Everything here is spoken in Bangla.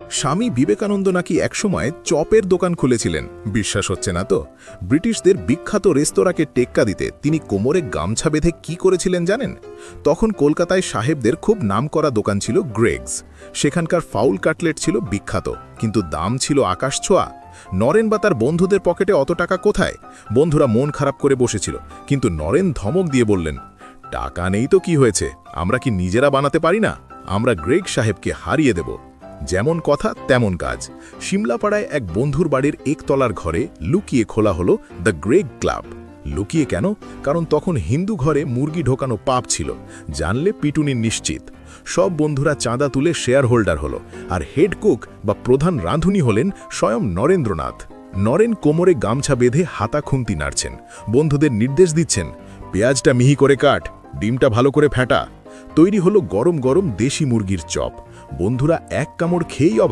স্বামী বিবেকানন্দ নাকি একসময় চপের দোকান খুলেছিলেন। বিশ্বাস হচ্ছে না তো? ব্রিটিশদের বিখ্যাত রেস্তোরাঁকে টেক্কা দিতে তিনি কোমরে গামছা বেঁধে কি করেছিলেন জানেন? তখন কলকাতায় সাহেবদের খুব নামকরা দোকান ছিল গ্রেগস। সেখানকার ফাউল কাটলেট ছিল বিখ্যাত, কিন্তু দাম ছিল আকাশছোঁয়া। নরেন বা তার বন্ধুদের পকেটে অত টাকা কোথায়? বন্ধুরা মন খারাপ করে বসেছিল, কিন্তু নরেন ধমক দিয়ে বললেন, টাকা নেই তো কি হয়েছে, আমরা কি নিজেরা বানাতে পারি না? আমরা গ্রেগ সাহেবকে হারিয়ে দেব। যেমন কথা তেমন কাজ। সিমলাপাড়ায় এক বন্ধুর বাড়ির একতলার ঘরে লুকিয়ে খোলা হলো দ্য গ্রেগ ক্লাব। লুকিয়ে কেন? কারণ তখন হিন্দু ঘরে মুরগি ঢোকানো পাপ ছিল, জানলে পিটুনি নিশ্চিত। সব বন্ধুরা চাঁদা তুলে শেয়ার হোল্ডার হলো, আর হেড কুক বা প্রধান রাঁধুনি হলেন স্বয়ং নরেন্দ্রনাথ। নরেন কোমরে গামছা বেঁধে হাতা খুন্তি নাড়ছেন, বন্ধুদের নির্দেশ দিচ্ছেন, পেঁয়াজটা মিহি করে কাট, ডিমটা ভালো করে ফেটা। তৈরি হলো গরম গরম দেশি মুরগির চপ। বন্ধুরা এক কামড় খেয়েই অবাক।